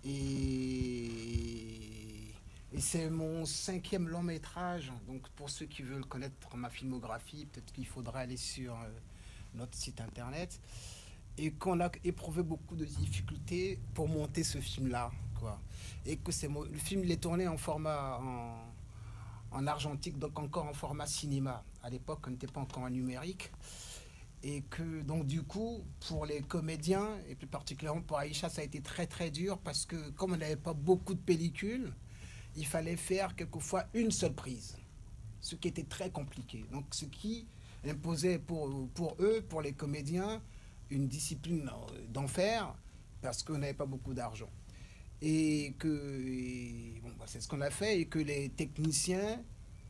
Et c'est mon 5e long métrage. Donc pour ceux qui veulent connaître ma filmographie, peut-être qu'il faudra aller sur notre site internet. Et qu'on a éprouvé beaucoup de difficultés pour monter ce film-là, quoi. Et que le film il est tourné en format en argentique, donc encore en format cinéma. À l'époque, on n'était pas encore en numérique. Et que donc du coup, pour les comédiens, et plus particulièrement pour Aïcha, ça a été très très dur parce que comme on n'avait pas beaucoup de pellicules, il fallait faire quelquefois une seule prise, ce qui était très compliqué. Donc ce qui imposait pour eux, pour les comédiens, une discipline d'enfer parce qu'on n'avait pas beaucoup d'argent. Bon, bah, c'est ce qu'on a fait et que les techniciens,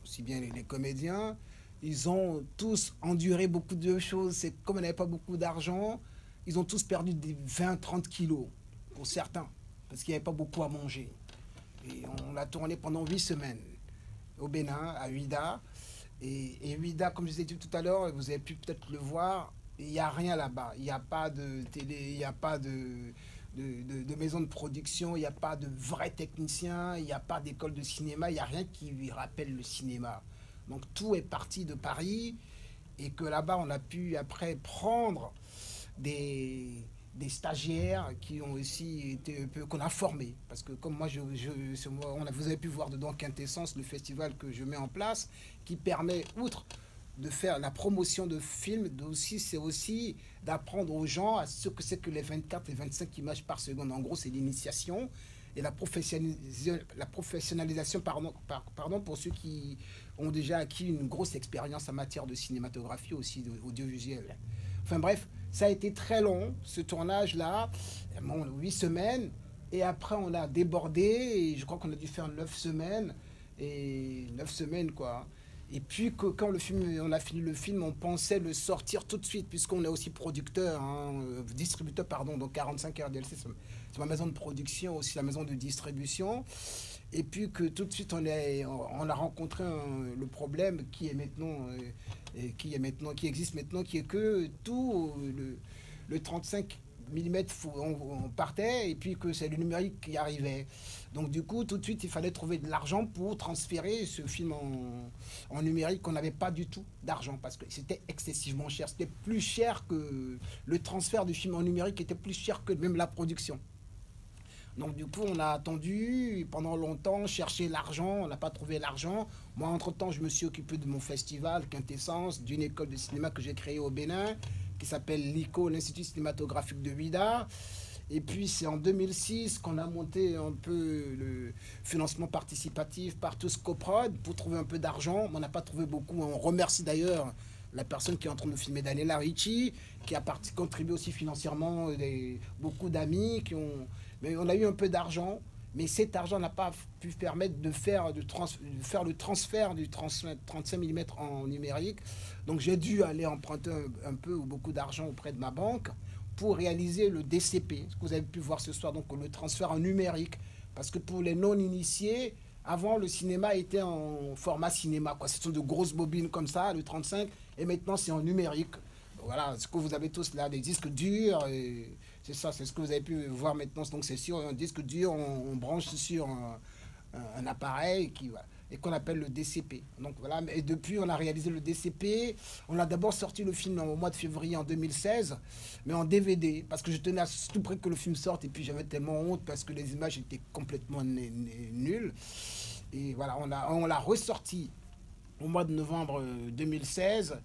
aussi bien les comédiens, ils ont tous enduré beaucoup de choses. C'est comme on n'avait pas beaucoup d'argent, ils ont tous perdu des 20-30 kilos pour certains parce qu'il n'y avait pas beaucoup à manger. Et on l'a tourné pendant 8 semaines au Bénin, à Huida. Et Huida, comme je vous ai dit tout à l'heure, vous avez pu peut-être le voir, il n'y a rien là-bas. Il n'y a pas de télé, il n'y a pas de maison de production, il n'y a pas de vrais techniciens, il n'y a pas d'école de cinéma, il n'y a rien qui lui rappelle le cinéma. Donc tout est parti de Paris et que là-bas on a pu après prendre des stagiaires qui ont aussi été un peu qu'on a formés parce que comme moi, vous avez pu voir dedans Quintessence, le festival que je mets en place qui permet outre de faire la promotion de films c'est aussi d'apprendre aux gens à ce que c'est que les 24 et 25 images par seconde. En gros, c'est l'initiation et la professionnalisation pardon, pour ceux qui ont déjà acquis une grosse expérience en matière de cinématographie aussi audiovisuelle. Enfin bref, ça a été très long, ce tournage-là, 8 semaines, et après on a débordé, et je crois qu'on a dû faire 9 semaines, et 9 semaines quoi. Et puis que, quand on a fini le film, on pensait le sortir tout de suite, puisqu'on est aussi producteur, hein, distributeur, pardon, donc 45 RDLC, c'est ma maison de production, aussi la maison de distribution. Et puis que tout de suite on a rencontré le problème qui est maintenant, qui existe maintenant, qui est que tout le 35 millimètres on partait et puis que c'est le numérique qui arrivait. Donc du coup tout de suite il fallait trouver de l'argent pour transférer ce film en numérique qu'on n'avait pas du tout d'argent parce que c'était excessivement cher. C'était plus cher que le transfert du film en numérique était plus cher que même la production. Donc du coup, on a attendu pendant longtemps, cherché l'argent, on n'a pas trouvé l'argent. Moi, entre-temps, je me suis occupé de mon festival Quintessence, d'une école de cinéma que j'ai créée au Bénin, qui s'appelle l'ICO, l'Institut cinématographique de Huida. Et puis c'est en 2006 qu'on a monté un peu le financement participatif par tous Coprod pour trouver un peu d'argent. On n'a pas trouvé beaucoup. On remercie d'ailleurs la personne qui est en train de filmer, Daniela Ricci, qui a contribué aussi financièrement, beaucoup d'amis qui ont... Mais on a eu un peu d'argent, mais cet argent n'a pas pu permettre de faire le transfert du 35 mm en numérique. Donc j'ai dû aller emprunter un peu ou beaucoup d'argent auprès de ma banque pour réaliser le DCP, ce que vous avez pu voir ce soir, donc le transfert en numérique. Parce que pour les non-initiés, avant le cinéma était en format cinéma, quoi. Ce sont de grosses bobines comme ça, le 35, et maintenant c'est en numérique. Voilà, ce que vous avez tous là, des disques durs, c'est ça, c'est ce que vous avez pu voir maintenant. Donc c'est sur un disque dur, on branche sur un appareil qui, voilà, et qu'on appelle le DCP. Donc voilà, et depuis on a réalisé le DCP. On a d'abord sorti le film au mois de février en 2016, mais en DVD, parce que je tenais à tout près que le film sorte, et puis j'avais tellement honte parce que les images étaient complètement nulles. Et voilà, on l'a ressorti au mois de novembre 2016.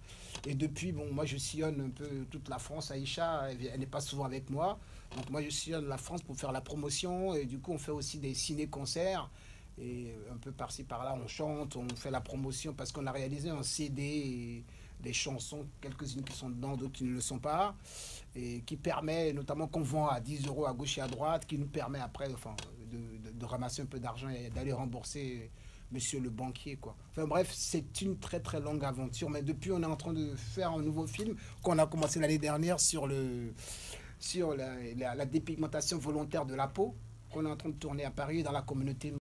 Et depuis, bon, moi je sillonne un peu toute la France. Aïcha, elle n'est pas souvent avec moi. Donc moi je sillonne la France pour faire la promotion. Et du coup, on fait aussi des ciné-concerts. Et un peu par-ci par-là, on chante, on fait la promotion parce qu'on a réalisé un CD et des chansons, quelques-unes qui sont dedans, d'autres qui ne le sont pas. Et qui permet, notamment qu'on vend à 10 euros à gauche et à droite, qui nous permet après enfin, de ramasser un peu d'argent et d'aller rembourser monsieur le banquier, quoi. Enfin bref, c'est une très très longue aventure, mais depuis on est en train de faire un nouveau film qu'on a commencé l'année dernière sur la dépigmentation volontaire de la peau, qu'on est en train de tourner à Paris dans la communauté